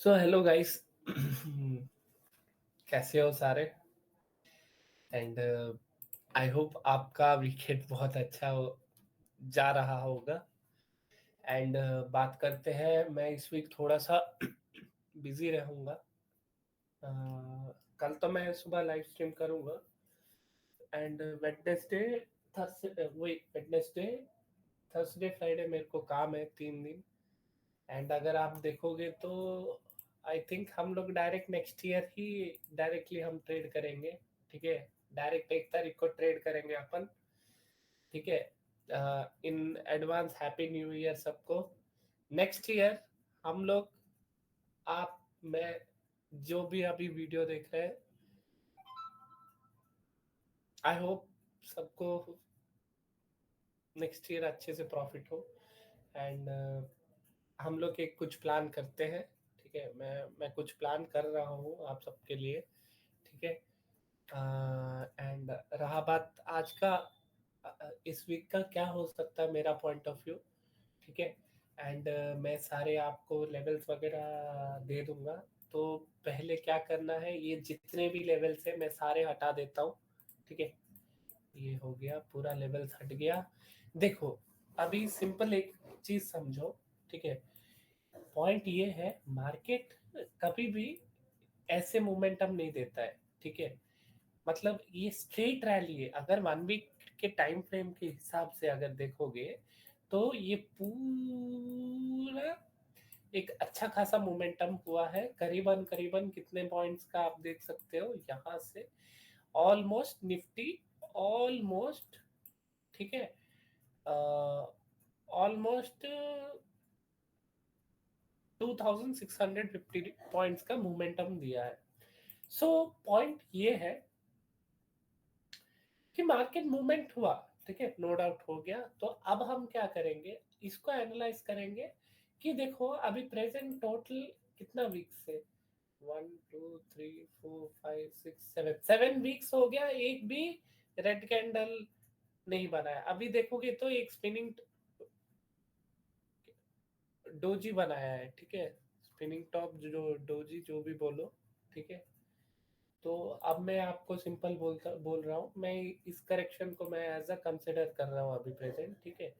So hello guys. कैसे हो सारे? एंड आई होप आपका वीकेंड बहुत अच्छा जा रहा होगा। एंड बात करते हैं, मैं इस वीक थोड़ा सा बिजी रहूँगा। कल तो मैं सुबह लाइव स्ट्रीम करूँगा। एंड वेडनेसडे, थर्सडे, वही वेडनेसडे, थर्सडे, फ्राइडे मेरे को काम है 3 दिन। एंड अगर आप देखोगे तो आई थिंक हम लोग डायरेक्ट नेक्स्ट ईयर ही डायरेक्टली हम ट्रेड करेंगे। ठीक है, डायरेक्ट 1 तारीख को ट्रेड करेंगे अपन। ठीक है, in advance happy new year सबको। नेक्स्ट ईयर हम लोग, आप, मैं, जो भी अभी वीडियो देख रहे हैं, आई होप सबको नेक्स्ट ईयर अच्छे से प्रॉफिट हो। एंड हम लोग एक कुछ प्लान करते हैं। ठीक है, मैं कुछ प्लान कर रहा हूँ आप सबके लिए। ठीक है। एंड रहा बात आज का, इस वीक का क्या हो सकता है मेरा पॉइंट ऑफ व्यू। ठीक है। एंड मैं सारे आपको लेवल्स वगैरह दे दूंगा। तो पहले क्या करना है, ये जितने भी लेवल्स है मैं सारे हटा देता हूँ। ठीक है, ये हो गया, पूरा लेवल्स हट गया। देखो, अभी सिंपल एक चीज समझो। ठीक है, पॉइंट ये है, मार्केट कभी भी ऐसे मोमेंटम नहीं देता है। ठीक है, मतलब ये स्ट्रेट रैली है। अगर 1 वीक के टाइम फ्रेम के हिसाब से अगर देखोगे तो ये पूरा एक अच्छा खासा मोमेंटम हुआ है। करीबन करीबन कितने पॉइंट्स का आप देख सकते हो यहाँ से, ऑलमोस्ट निफ्टी, ऑलमोस्ट, ठीक है, ऑलमोस्ट 2650 पॉइंट्स का मोमेंटम दिया है। सो पॉइंट ये है कि मार्केट मूवमेंट हुआ। ठीक है, नो डाउट हो गया। तो अब हम क्या करेंगे, इसको एनालाइज करेंगे कि देखो अभी प्रेजेंट टोटल कितना वीक्स है। 1 2 3 4 5 6 7 7 वीक्स हो गया, एक भी रेड कैंडल नहीं बना है। अभी देखोगे तो एक स्पिनिंग डोजी बनाया है। ठीक है, स्पिनिंग टॉप, जो डोजी जो भी बोलो। ठीक है, तो अब मैं आपको सिंपल बोल रहा हूँ, मैं इस करेक्शन को मैं एज अ कंसिडर कर रहा हूँ अभी प्रेजेंट। ठीक है,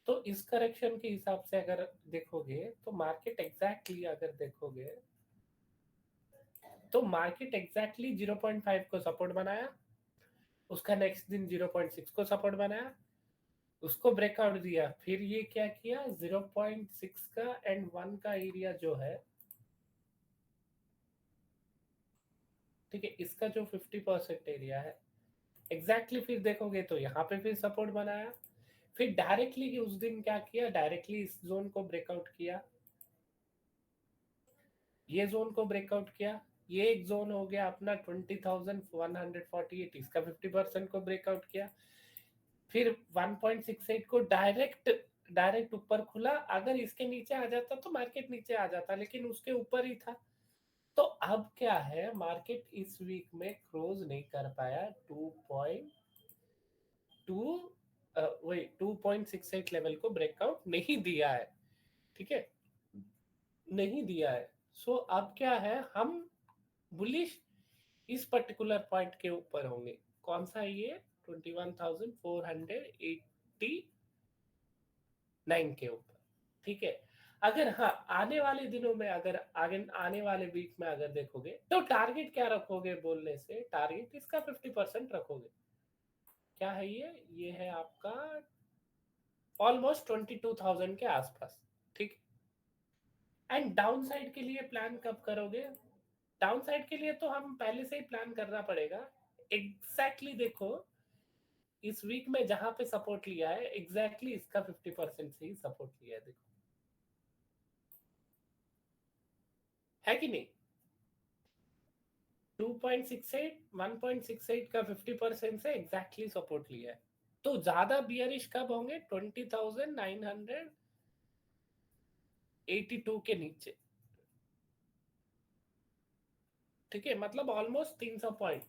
तो इस करेक्शन के हिसाब से अगर देखोगे तो मार्केट एग्जैक्टली अगर देखोगे तो मार्केट एग्जैक्टली 0.5 को सपोर्ट बनाया, उसका नेक्स्ट दिन 0.6 को सपोर्ट बनाया, उसको ब्रेकआउट दिया, फिर ये क्या किया, 0.6 का एंड 1 का एरिया जो है, ठीक है, इसका जो 50% एरिया है एग्जैक्टली फिर देखोगे तो यहाँ पे फिर सपोर्ट बनाया। फिर डायरेक्टली उस दिन क्या किया, डायरेक्टली इस जोन को ब्रेकआउट किया, ये जोन को ब्रेकआउट किया। ये एक जोन हो गया अपना 20,148, इसका 50% को ब्रेकआउट किया। फिर 1.68 को डायरेक्ट डायरेक्ट ऊपर खुला। अगर इसके नीचे आ जाता तो मार्केट नीचे आ जाता, लेकिन उसके ऊपर ही था। तो अब क्या है, मार्केट इस वीक में क्लोज नहीं कर पाया 2.2, वही 2.68 लेवल को ब्रेकआउट नहीं दिया है। ठीक है, नहीं दिया है। सो अब क्या है, हम बुलिश इस पर्टिकुलर पॉइंट के ऊपर होंगे। कौन सा ये, 21,489 के ऊपर। ठीक है, अगर हाँ आने वाले दिनों में, अगर आगे आने वाले वीक में अगर देखोगे तो टारगेट क्या रखोगे, बोलने से टारगेट इसका 50% रखोगे। क्या है ये है आपका ऑलमोस्ट 22,000 के आसपास। ठीक, एंड डाउन साइड के लिए प्लान कब करोगे? डाउन साइड के लिए तो हम पहले से ही प्लान करना पड़ेगा। एग्जैक्टली देखो, इस वीक में जहां पे सपोर्ट लिया है एग्जैक्टली इसका 50% से ही सपोर्ट लिया है। देखो, है कि नहीं? 2.68, 1.68 का 50% से एग्जैक्टली सपोर्ट लिया है। तो ज्यादा बियरिश कब होंगे? 20,982 के नीचे। ठीक है, मतलब ऑलमोस्ट 300 पॉइंट,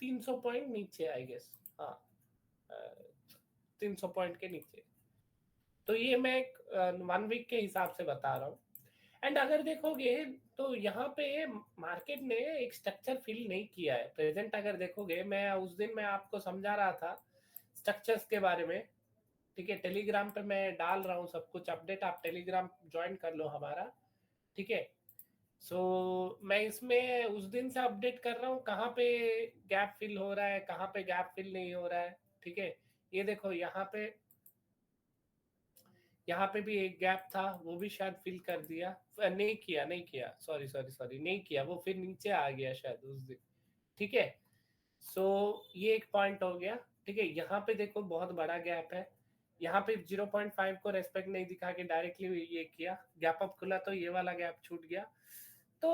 300 पॉइंट नीचे आई गेस। हाँ, 300 पॉइंट के नीचे। तो ये मैं 1 वीक के हिसाब से बता रहा हूँ। एंड अगर देखोगे तो यहाँ पे मार्केट ने एक स्ट्रक्चर फिल नहीं किया है प्रेजेंट। अगर देखोगे, मैं उस दिन मैं आपको समझा रहा था स्ट्रक्चर्स के बारे में, ठीक है। टेलीग्राम पे मैं डाल रहा हूँ सब कुछ अपडेट, आप टेलीग्राम ज्वाइन कर लो हमारा, ठीक है। सो मैं इसमें उस दिन से अपडेट कर रहा हूँ कहाँ पे गैप फिल हो रहा है, कहाँ पे गैप फिल नहीं हो रहा है, ठीक है। ये देखो यहाँ पे भी एक गैप था, वो भी शायद फिल कर दिया, नहीं किया, सॉरी सॉरी सॉरी, नहीं किया, वो फिर नीचे आ गया शायद उस दिन, ठीक है। सो ये एक पॉइंट हो गया, ठीक है। यहाँ पे देखो बहुत बड़ा गैप है, यहाँ पे 0.5 को रेस्पेक्ट नहीं दिखा के डायरेक्टली ये किया, गैप अप खुला तो ये वाला गैप छूट गया। तो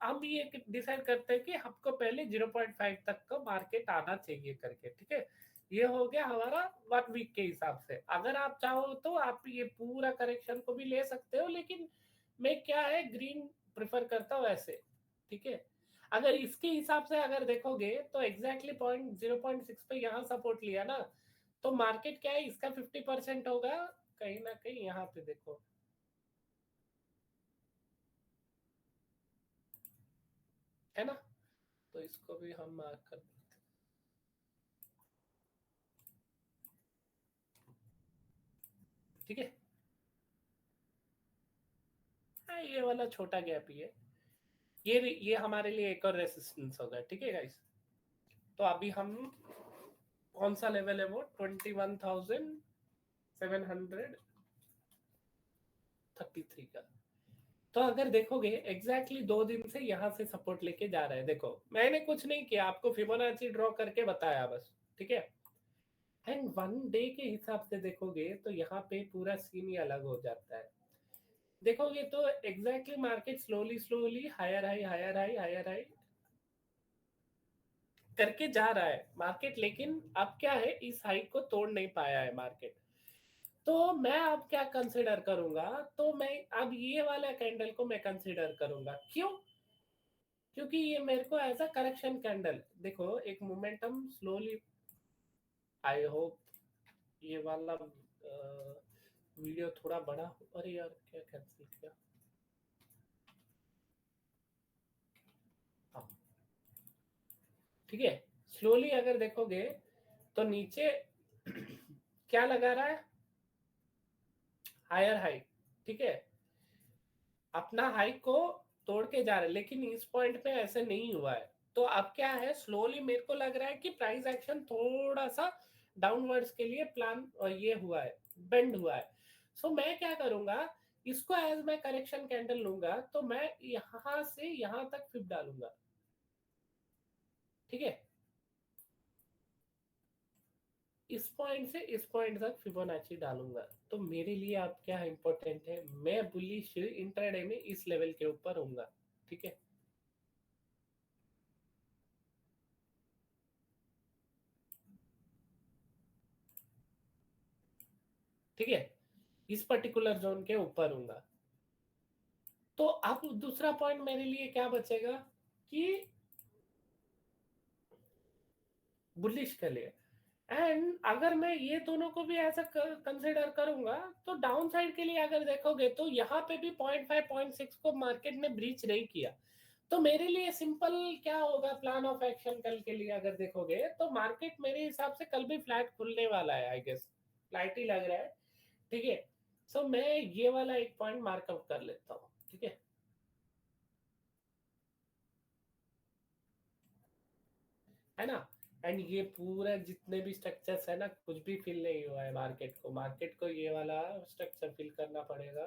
अब ये डिसाइड करते हैं कि हमको पहले 0.5 तक का मार्केट आना चाहिए करके, ठीक है। ये हो गया हमारा 1 वीक के हिसाब से। अगर आप चाहो तो आप ये पूरा करेक्शन को भी ले सकते हो, लेकिन मैं क्या है ग्रीन प्रेफर करता हूँ ऐसे, ठीक है। अगर इसके हिसाब से अगर देखोगे तो एग्जैक्टली पॉइंट 0.6 पे यहाँ सपोर्ट लिया ना, तो मार्केट क्या है इसका 50% होगा कहीं ना कहीं यहाँ पे देखो, है ना। तो इसको भी हम मार्क कर देते हैं, ठीक है। हाँ, ये वाला छोटा गैप ही है, ये हमारे लिए एक और रेसिस्टेंस होगा, ठीक है गाइस। तो अभी हम कौन सा लेवल है वो 21,733 का। तो अगर देखोगे एग्जैक्टली 2 दिन से यहाँ से सपोर्ट लेके जा रहा है, देखो मैंने कुछ नहीं किया, आपको फिबोनाची ड्रॉ करके बताया बस, ठीक है। एंड 1 डे के हिसाब से देखोगे तो यहाँ पे पूरा सीन ही अलग हो जाता है। देखोगे तो exactly market slowly slowly higher high higher high higher high करके जा रहा है मार्केट, लेकिन अब क्या है इस हाइक को तोड़ नहीं पाया है मार्केट। तो मैं अब क्या कंसिडर करूंगा, तो मैं अब ये वाला कैंडल को मैं कंसिडर करूंगा, क्यों? क्योंकि ये मेरे को एज अ करेक्शन कैंडल, देखो एक मोमेंटम स्लोली, आई होप ये वाला वीडियो थोड़ा बड़ा अरे यार क्या कैंसिल किया, हाँ ठीक है। स्लोली अगर देखोगे तो नीचे क्या लगा रहा है, हायर हाई, ठीक है। अपना हाई को तोड़ के जा रहे हैं, लेकिन इस पॉइंट पे ऐसे नहीं हुआ है। तो अब क्या है स्लोली मेरे को लग रहा है कि प्राइस एक्शन थोड़ा सा डाउनवर्ड्स के लिए प्लान ये हुआ है, बेंड हुआ है। सो मैं क्या करूंगा, इसको एज मैं करेक्शन कैंडल लूंगा, तो मैं यहां से यहां तक फिब डालूंगा, ठीक है। इस पॉइंट से इस पॉइंट तक फिबोनाची डालूंगा। तो मेरे लिए अब क्या इंपॉर्टेंट है, मैं बुलिश इंट्राडे में इस लेवल के ऊपर होऊंगा, ठीक है। ठीक है, इस पर्टिकुलर जोन के ऊपर हूंगा। तो अब दूसरा पॉइंट मेरे लिए क्या बचेगा कि बुलिश के लिए। एंड अगर मैं ये दोनों को भी ऐसा कंसिडर करूंगा, तो डाउन साइड के लिए अगर देखोगे तो यहाँ पे भी 0.5 0.6 को मार्केट ने ब्रीच नहीं किया। तो मेरे लिए सिंपल क्या होगा प्लान ऑफ एक्शन कल के लिए, अगर देखोगे तो मार्केट मेरे हिसाब से कल भी फ्लैट खुलने वाला है, आई गेस फ्लैट ही लग रहा है, ठीक है। सो मैं ये वाला एक पॉइंट मार्कअप कर लेता हूँ, ठीक है ना। एंड ये पूरा जितने भी स्ट्रक्चर्स है ना, कुछ भी फिल नहीं हुआ है मार्केट को ये वाला स्ट्रक्चर फिल करना पड़ेगा।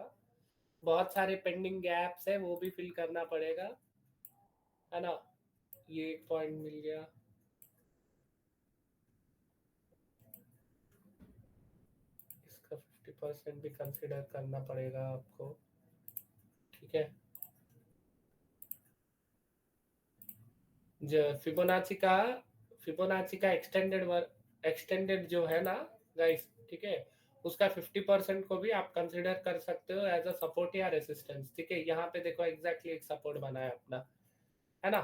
बहुत सारे पेंडिंग गैप्स है वो भी फिल करना पड़ेगा, है ना। ये एक पॉइंट मिल गया, इसका 50% भी कंसिडर करना पड़ेगा आपको, ठीक है। जो फिबोनाची का एक्सटेंडेड जो है ना गाइस, ठीक है, उसका 50% को भी आप कंसिडर कर सकते हो एज अ सपोर्ट या रेसिस्टेंस, ठीक है। यहाँ पे देखो एग्जैक्टली एक सपोर्ट बना है अपना, है ना।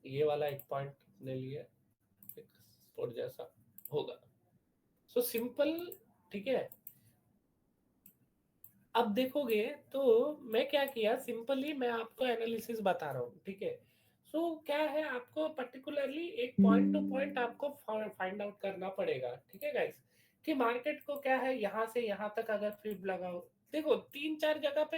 ये वाला एक पॉइंट अपने लिए एक सपोर्ट जैसा होगा। सो सिंपल, ठीक है। अब देखोगे तो मैं क्या किया, सिंपली मैं आपको एनालिसिस बता रहा हूँ, ठीक है। सो क्या है, आपको पर्टिकुलरली एक पॉइंट टू पॉइंट आपको फाइंड आउट करना पड़ेगा, ठीक है गाइस, कि मार्केट को क्या है, यहाँ से यहाँ तक अगर फिब लगाओ, देखो तीन चार जगह पे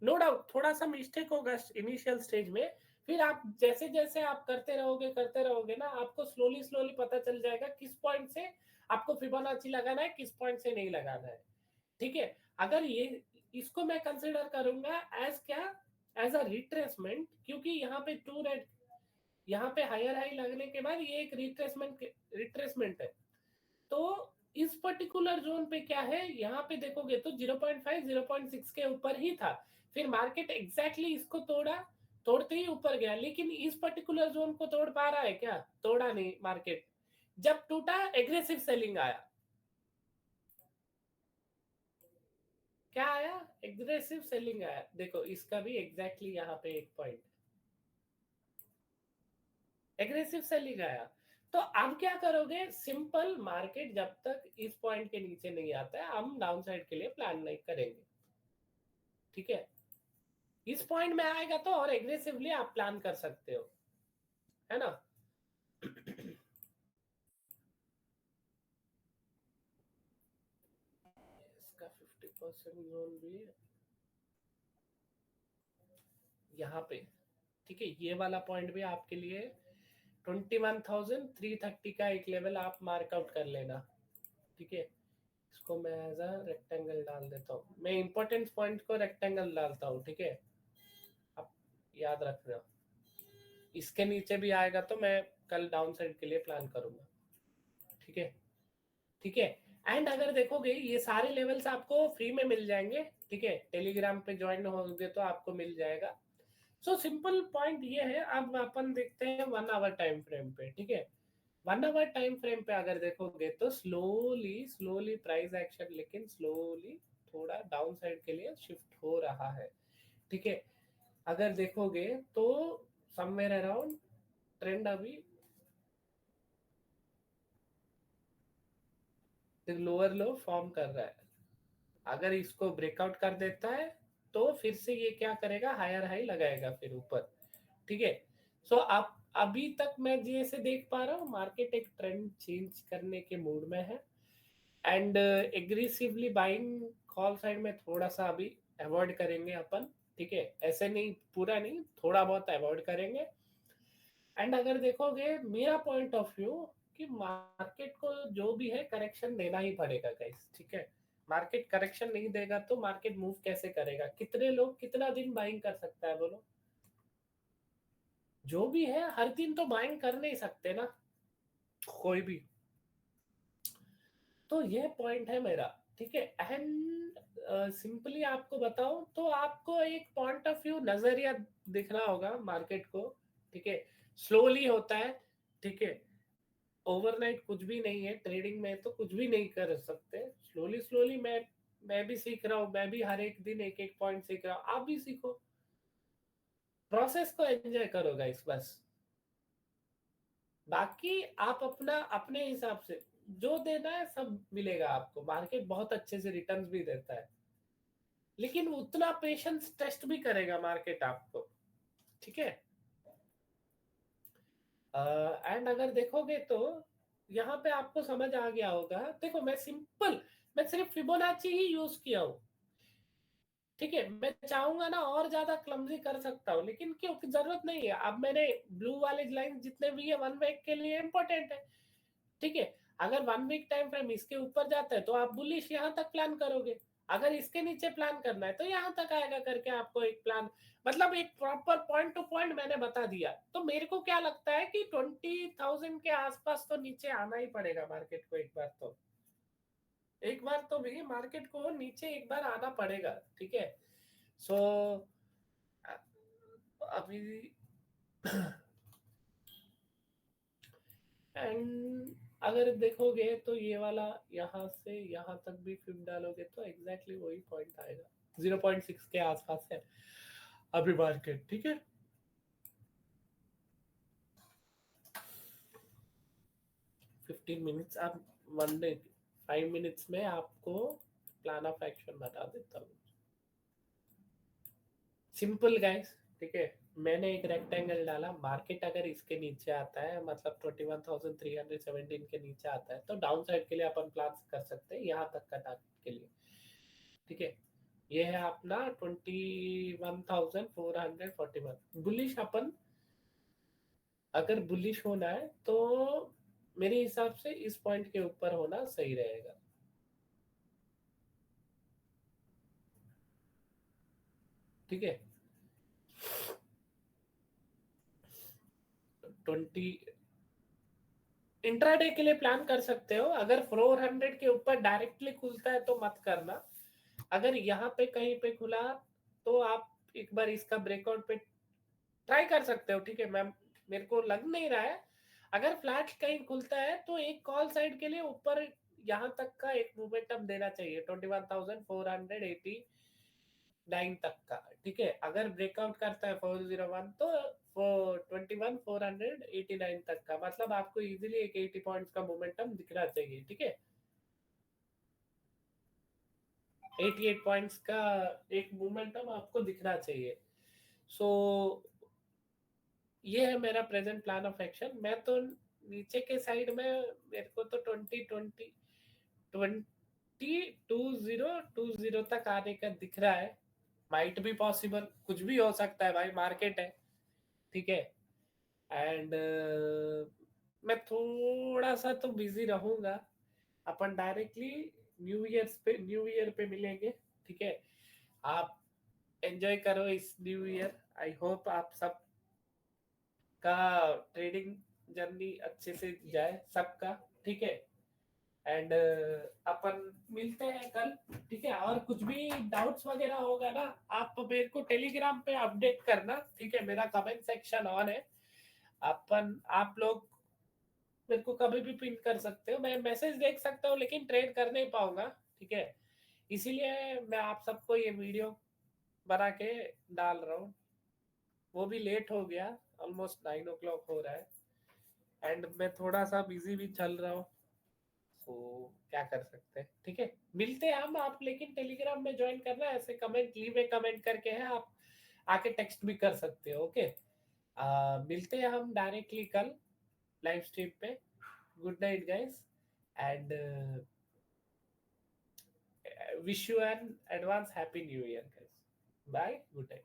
नो डाउट थोड़ा सा मिस्टेक होगा इनिशियल स्टेज में, फिर आप जैसे जैसे आप करते रहोगे ना, आपको स्लोली स्लोली पता चल जाएगा किस पॉइंट से आपको फिबोनाची लगाना है, किस पॉइंट से नहीं लगाना है, ठीक है। अगर ये इसको मैं कंसिडर करूंगा एज क्या, एज अ रिट्रेसमेंट, क्योंकि यहाँ पे टू रेड, यहाँ पे हायर हाई लगने के बाद ये एक रिट्रेसमेंट है। तो इस पर्टिकुलर जोन पे क्या है, यहाँ पे देखोगे तो 0.5 0.6 के ऊपर ही था, फिर मार्केट एग्जैक्टली इसको तोड़ा, तोड़ते ही ऊपर गया, लेकिन इस पर्टिकुलर जोन को तोड़ पा रहा है क्या, तोड़ा नहीं मार्केट। जब टूटा एग्रेसिव सेलिंग आया, क्या आया, एग्रेसिव सेलिंग आया, देखो इसका भी एग्जैक्टली यहाँ पे एक पॉइंट एग्रेसिव सेलिंग आया। तो अब क्या करोगे, सिंपल, मार्केट जब तक इस पॉइंट के नीचे नहीं आता है हम डाउन साइड के लिए प्लान नहीं करेंगे, ठीक है। इस पॉइंट में आएगा तो और एग्रेसिवली आप प्लान कर सकते हो, है ना। इसका 50% जोन भी यहाँ पे, ठीक है, ये वाला पॉइंट भी आपके लिए 21,330 का एक लेवल आप मार्कआउट कर लेना, ठीक है। इसको मैं एज अ रेक्टेंगल डाल देता हूँ, मैं इंपॉर्टेंट पॉइंट को रेक्टेंगल डालता हूँ, ठीक है। आप याद रखना, इसके नीचे भी आएगा तो मैं कल डाउन साइड के लिए प्लान करूंगा, ठीक है, ठीक है। एंड अगर देखोगे ये सारे लेवल्स आपको फ्री में मिल जाएंगे, ठीक है, टेलीग्राम पे ज्वाइन होगे तो आपको मिल जाएगा। सो सिंपल पॉइंट ये है, अब अपन देखते हैं 1 आवर टाइम फ्रेम पे, ठीक है। 1 आवर टाइम फ्रेम पे अगर देखोगे तो स्लोली स्लोली प्राइस एक्शन, लेकिन स्लोली थोड़ा डाउन साइड के लिए शिफ्ट हो रहा है, ठीक है। अगर देखोगे तो समवेयर अराउंड ट्रेंड अभी लोअर लो फॉर्म कर रहा है, अगर इसको ब्रेकआउट कर देता है तो फिर से ये क्या करेगा, हायर हाई लगाएगा फिर ऊपर, ठीक है। सो आप अभी तक मैं जैसे देख पा रहा हूँ मार्केट एक ट्रेंड चेंज करने के मूड में है, and aggressively buying call side में थोड़ा सा अभी अवॉइड करेंगे अपन, ठीक है, ऐसे नहीं पूरा नहीं, थोड़ा बहुत अवॉइड करेंगे। एंड अगर देखोगे मेरा पॉइंट ऑफ व्यू कि मार्केट को जो भी है करेक्शन देना ही पड़ेगा गाइस, ठीक है। मार्केट करेक्शन नहीं देगा तो मार्केट मूव कैसे करेगा, कितने लोग कितना दिन बाइंग कर सकता है बोलो, जो भी है हर दिन तो बाइंग कर नहीं सकते ना कोई भी। तो ये पॉइंट है मेरा, ठीक है। एंड सिंपली आपको बताऊं तो आपको एक पॉइंट ऑफ व्यू नजरिया दिखना होगा मार्केट को, ठीक है। स्लोली होता है, ठीक है, ओवरनाइट कुछ भी नहीं है, ट्रेडिंग में तो कुछ भी नहीं कर सकते, स्लोली स्लोली मैं भी सीख रहा हूँ, मैं भी हर एक दिन एक एक पॉइंट सीख रहा हूँ, आप भी सीखो, प्रोसेस को एंजॉय करो गाइस बस। बाकी आप अपना अपने हिसाब से जो देना है सब मिलेगा आपको, मार्केट बहुत अच्छे से रिटर्न्स भी देता है, लेकिन उतना पेशेंस टेस्ट भी करेगा मार्केट आपको, ठीक है। एंड अगर देखोगे तो यहाँ पे आपको समझ आ गया होगा, देखो मैं सिर्फ फिबोनाची ही यूज किया हूँ, ठीक है। मैं चाहूंगा ना और ज्यादा क्लमजी कर सकता हूँ, लेकिन क्योंकि जरूरत नहीं है, अब मैंने ब्लू वाले लाइन जितने भी है 1 वीक के लिए इंपॉर्टेंट है, ठीक है। अगर 1 वीक टाइम फ्रेम इसके ऊपर जाता है तो आप बुलिश यहाँ तक प्लान करोगे, अगर इसके नीचे प्लान करना है तो यहाँ तक आएगा करके आपको एक प्लान, मतलब एक प्रॉपर पॉइंट टू पॉइंट मैंने बता दिया। तो मेरे को क्या लगता है कि 20,000 के आसपास तो नीचे आना ही पड़ेगा मार्केट को, एक बार तो भी मार्केट को नीचे एक बार आना पड़ेगा, ठीक है। सो अभी एंड अगर देखोगे तो ये वाला यहाँ से यहाँ तक भी फिर डालोगे तो एग्जैक्टली वही पॉइंट आएगा, 0.6 के आसपास है अभी मार्केट, ठीक है। 15 मिनट्स आप 1 डे 5 मिनट्स में आपको प्लान ऑफ एक्शन बता देता हूँ, सिंपल गाइस, ठीक है। मैंने एक रेक्टेंगल डाला, मार्केट अगर इसके नीचे आता है, मतलब 21,317 के नीचे आता है, तो डाउन साइड के लिए अपन प्लान कर सकते हैं यहाँ तक का टारगेट के लिए, ठीक है। ये है अपना 21,441 बुलिश। अपन अगर बुलिश होना है तो मेरे हिसाब से इस पॉइंट के ऊपर होना सही रहेगा, ठीक है। 20 इंट्राडे के लिए प्लान कर सकते हो। अगर 400 के ऊपर डायरेक्टली खुलता है तो मत करना। अगर यहाँ पे कहीं पे खुला तो आप एक बार इसका ब्रेकआउट पे ट्राई कर सकते हो, ठीक है मैम। मेरे को लग नहीं रहा है। अगर फ्लैट कहीं खुलता है तो एक कॉल साइड के लिए ऊपर यहाँ तक का एक मोमेंटम देना चाहिए, 21,489 तक का, ठीक है। अगर ब्रेकआउट करता है 401 तो 21,489 तक का, मतलब आपको इजीली एक 80 पॉइंट्स का मोमेंटम दिखना चाहिए, ठीक है। 88 पॉइंट्स का एक मोमेंटम आपको दिखना चाहिए। सो ये है मेरा प्रेजेंट प्लान ऑफ एक्शन। मैं तो नीचे के साइड में, मेरे को तो 20 तक आने का दिख रहा है। माइट भी पॉसिबल, कुछ भी हो सकता है भाई, मार्केट है, ठीक है। एंड मैं थोड़ा सा तो बिजी रहूंगा। अपन डायरेक्टली न्यू ईयर पे मिलेंगे, ठीक है। आप एंजॉय करो इस न्यू ईयर। आई होप आप सब का ट्रेडिंग जर्नी अच्छे से जाए सबका, ठीक है। एंड अपन मिलते हैं कल, ठीक है। और कुछ भी डाउट्स वगैरह होगा ना, आप मेरे को टेलीग्राम पे अपडेट करना, ठीक है। मेरा कमेंट सेक्शन ऑन है। अपन आप लोग मेरे को कभी भी पिन कर सकते हो, मैं मैसेज देख सकता हूँ लेकिन ट्रेड कर नहीं पाऊंगा, ठीक है। इसीलिए मैं आप सबको ये वीडियो बना के डाल रहा हूँ। वो भी लेट हो गया, ऑलमोस्ट 9 o'clock हो रहा है। एंड मैं थोड़ा सा बिजी भी चल रहा हूँ, तो क्या कर सकते हैं, ठीक है। मिलते हैं हम। आप लेकिन टेलीग्राम में ज्वाइन करना है, ऐसे कमेंट लीव में कमेंट करके है आप आके टेक्स्ट भी कर सकते हो, ओके। मिलते हैं हम डायरेक्टली कल लाइव स्ट्रीम पे। Good night guys, and wish you in advance happy new year guys. Bye, good night.